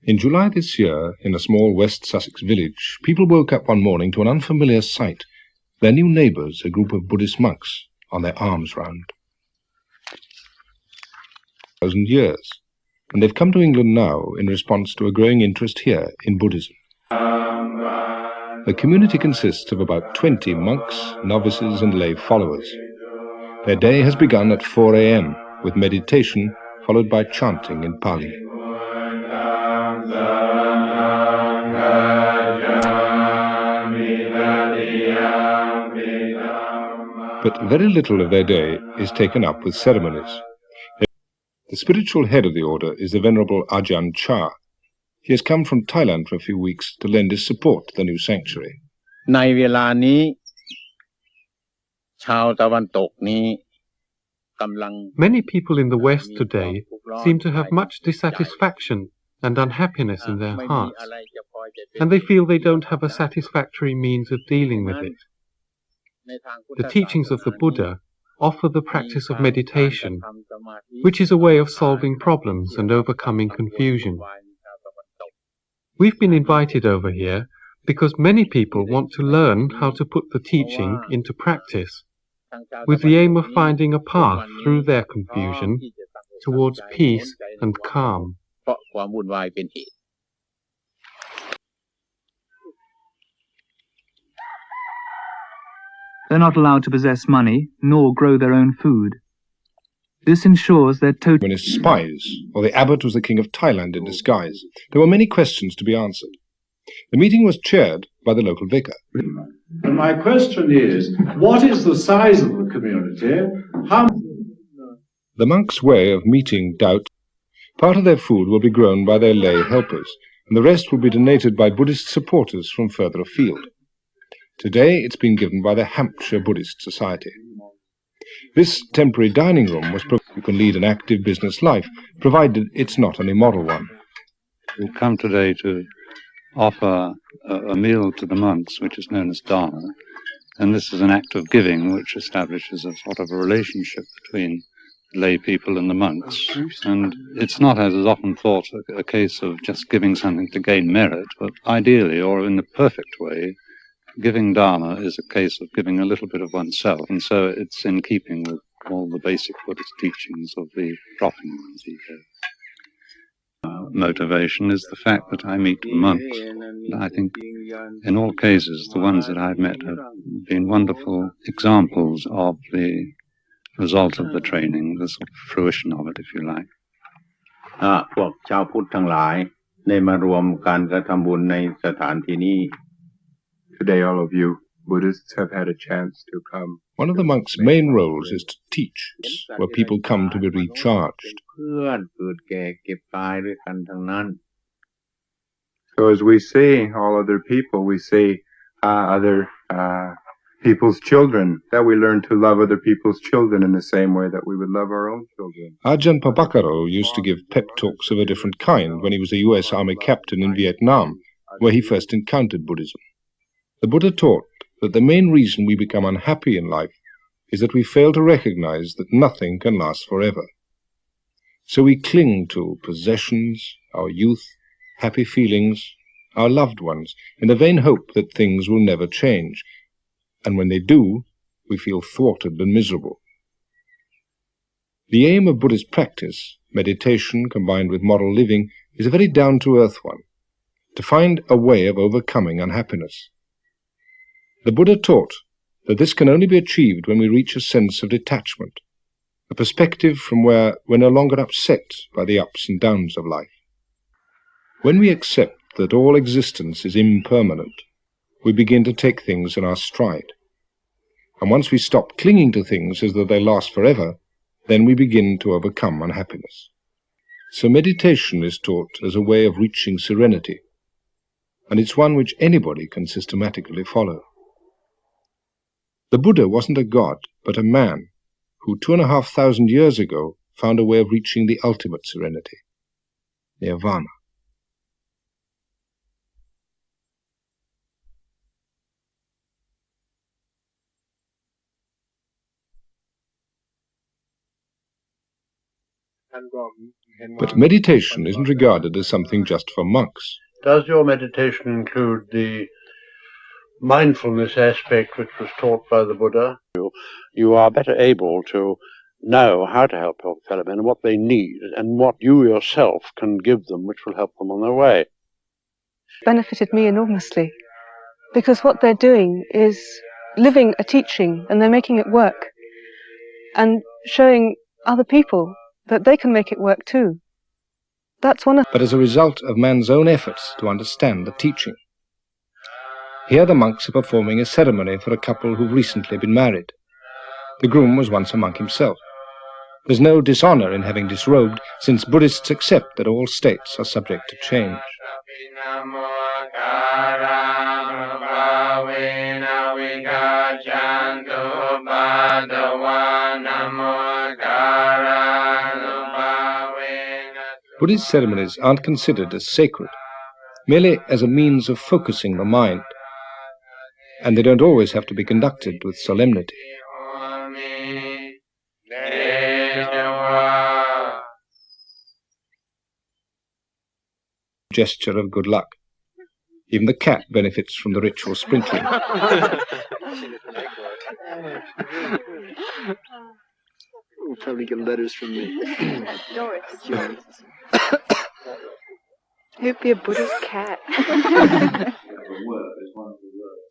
In July this year, in a small West Sussex village, people woke up one morning to an unfamiliar sight. Their new neighbours, a group of Buddhist monks, on their arms round. 1,000 years, and they've come to England now in response to a growing interest here in Buddhism. The community consists of about 20 monks, novices and lay followers. Their day has begun at 4 a.m. with meditation followed by chanting in Pali. But very little of their day is taken up with ceremonies. The spiritual head of the order is the Venerable Ajahn Chah. He has come from Thailand for a few weeks to lend his support to the new sanctuary. ในเวลานี้ชาวตะวันตกนี้ Many people in the West today seem to have much dissatisfaction and unhappiness in their hearts, and they feel they don't have a satisfactory means of dealing with it. The teachings of the Buddha offer the practice of meditation, which is a way of solving problems and overcoming confusion. We've been invited over here because many people want to learn how to put the teaching into practice, with the aim of finding a path through their confusion towards peace and calm. They're not allowed to possess money, nor grow their own food. This ensures their total... Communist spies, or the abbot was the king of Thailand in disguise. There were many questions to be answered. The meeting was chaired by the local vicar. And my question is, what is the size of the community? How... The monks' way of meeting doubt. Part of their food will be grown by their lay helpers, and the rest will be donated by Buddhist supporters from further afield. Today it's been given by the Hampshire Buddhist Society. This temporary dining room was you can lead an active business life, provided it's not an immoral one. We've come today to offer a meal to the monks, which is known as dharma, and this is an act of giving which establishes a sort of a relationship between lay people and the monks, and it's not, as is often thought, a case of just giving something to gain merit, but ideally, or in the perfect way, giving dharma is a case of giving a little bit of oneself, and so it's in keeping with all the basic Buddhist teachings of the dropping one's ego. Motivation is the fact that I meet monks. I think in all cases the ones that I've met have been wonderful examples of the result of the training, the sort of fruition of it, if you like. พวกชาวพุทธทั้งหลายได้มารวมกันกระทำบุญในสถานที่นี้ Today all of you Buddhists have had a chance to come. One of the monks' main roles is to teach, where people come to be recharged. So as we see all other people, we see other people's children, that we learn to love other people's children in the same way that we would love our own children. Ajahn Papakaro used to give pep talks of a different kind when he was a US Army captain in Vietnam, where he first encountered Buddhism. The Buddha taught that the main reason we become unhappy in life is that we fail to recognize that nothing can last forever. So we cling to possessions, our youth, happy feelings, our loved ones, in the vain hope that things will never change. And when they do, we feel thwarted and miserable. The aim of Buddhist practice, meditation combined with moral living, is a very down-to-earth one, to find a way of overcoming unhappiness. The Buddha taught that this can only be achieved when we reach a sense of detachment, a perspective from where we're no longer upset by the ups and downs of life. When we accept that all existence is impermanent, we begin to take things in our stride. And once we stop clinging to things as though they last forever, then we begin to overcome unhappiness. So meditation is taught as a way of reaching serenity, and it's one which anybody can systematically follow. The Buddha wasn't a god, but a man who 2,500 years ago found a way of reaching the ultimate serenity, nirvana. But meditation isn't regarded as something just for monks. Does your meditation include the mindfulness aspect which was taught by the Buddha? You are better able to know how to help your fellow men and what they need and what you yourself can give them which will help them on their way. Benefited me enormously, because what they're doing is living a teaching and they're making it work and showing other people that they can make it work too. That's one of... But as a result of man's own efforts to understand the teaching. Here the monks are performing a ceremony for a couple who've recently been married. The groom was once a monk himself. There's no dishonor in having disrobed, since Buddhists accept that all states are subject to change. Buddhist ceremonies aren't considered as sacred, merely as a means of focusing the mind, and they don't always have to be conducted with solemnity. Gesture of good luck. Even the cat benefits from the ritual sprinkling. We'll probably get letters from me. Doris. Who'd be a Buddhist cat?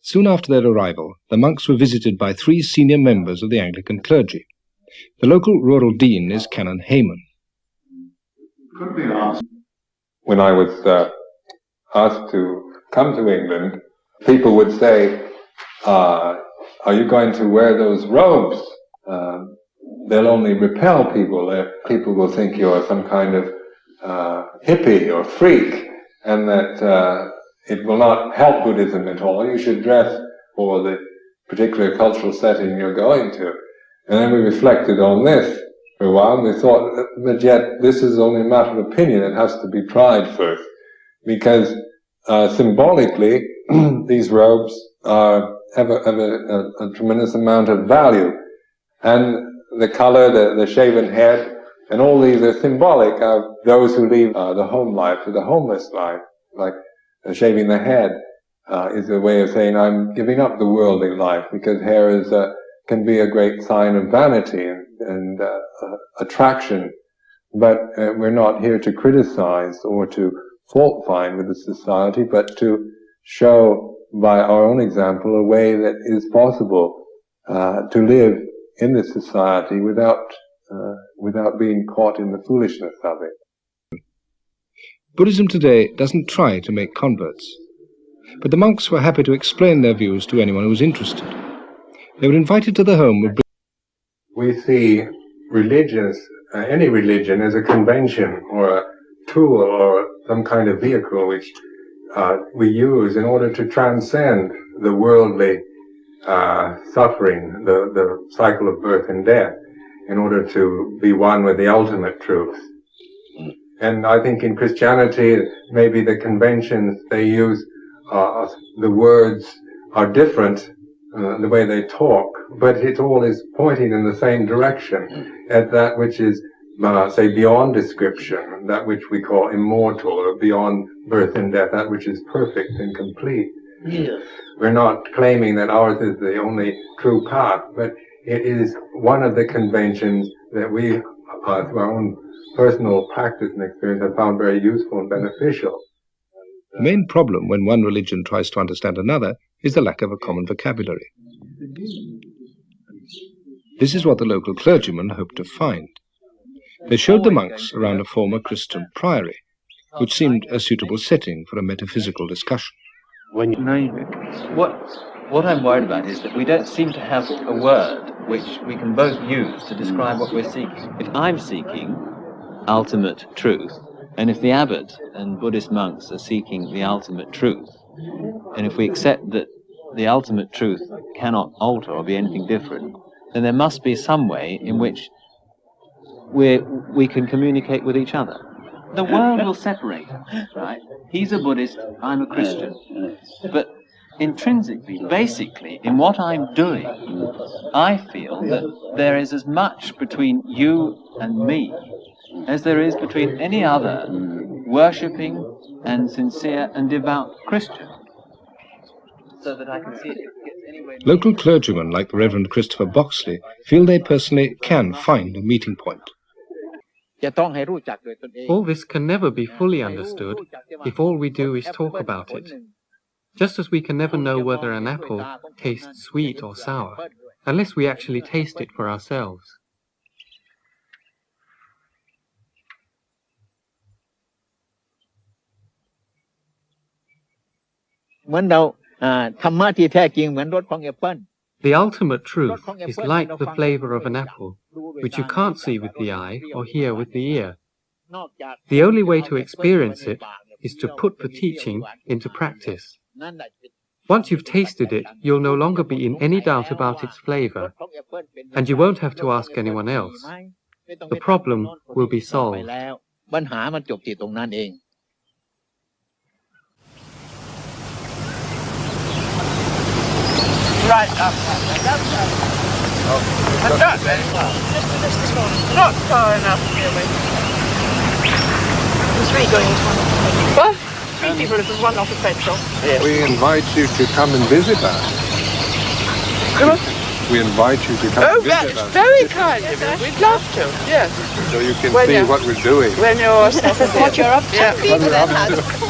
Soon after their arrival, the monks were visited by 3 senior members of the Anglican clergy. The local rural dean is Canon Hayman. When I was asked to come to England, people would say, are you going to wear those robes? They'll only repel people. People will think you're some kind of hippie or freak, and that it will not help Buddhism at all. You should dress for the particular cultural setting you're going to. And then we reflected on this for a while, and we thought, but yet this is only a matter of opinion. It has to be tried first, because symbolically these robes have a tremendous amount of value, and the color, the shaven head, and all these are symbolic of those who leave the home life for the homeless life. Like shaving the head is a way of saying I'm giving up the worldly life, because hair is can be a great sign of vanity and attraction. But we're not here to criticize or to fault find with the society, but to show by our own example a way that is possible to live in this society without being caught in the foolishness of it. Buddhism today doesn't try to make converts, but the monks were happy to explain their views to anyone who was interested. They were invited to the home of... We see any religion as a convention or a tool or some kind of vehicle which we use in order to transcend the worldly suffering, the cycle of birth and death, in order to be one with the ultimate truth. And I think in Christianity, maybe the conventions they use, the words are different, the way they talk, but it all is pointing in the same direction, at that which is, say, beyond description, that which we call immortal, or beyond birth and death, that which is perfect and complete. Yes. We're not claiming that ours is the only true path, but it is one of the conventions that we, through our own personal practice and experience, have found very useful and beneficial. The main problem when one religion tries to understand another is the lack of a common vocabulary. This is what the local clergymen hoped to find. They showed the monks around a former Christian priory, which seemed a suitable setting for a metaphysical discussion. What I'm worried about is that we don't seem to have a word which we can both use to describe what we're seeking. If I'm seeking ultimate truth, and if the abbot and Buddhist monks are seeking the ultimate truth, and if we accept that the ultimate truth cannot alter or be anything different, then there must be some way in which we can communicate with each other. The world will separate us, right? He's a Buddhist, I'm a Christian. But intrinsically, basically, in what I'm doing, I feel that there is as much between you and me as there is between any other worshipping and sincere and devout Christian. So that I can see it gets anywhere. Local clergymen like the Reverend Christopher Boxley feel they personally can find a meeting point. All this can never be fully understood if all we do is talk about it. Just as we can never know whether an apple tastes sweet or sour, unless we actually taste it for ourselves. The ultimate truth is like the flavor of an apple, which you can't see with the eye or hear with the ear. The only way to experience it is to put the teaching into practice. Once you've tasted it, you'll no longer be in any doubt about its flavor, and you won't have to ask anyone else. The problem will be solved. Right up. Not very far. Not far enough, really. There's three going into one. What? Three people, if there's one off the petrol. Yes. We invite you to come and visit us. We invite you to come and visit us. Oh, that's very kind of you. We'd love to, yes. So you can see what we're doing. When you're... What you're up to. What we're up to.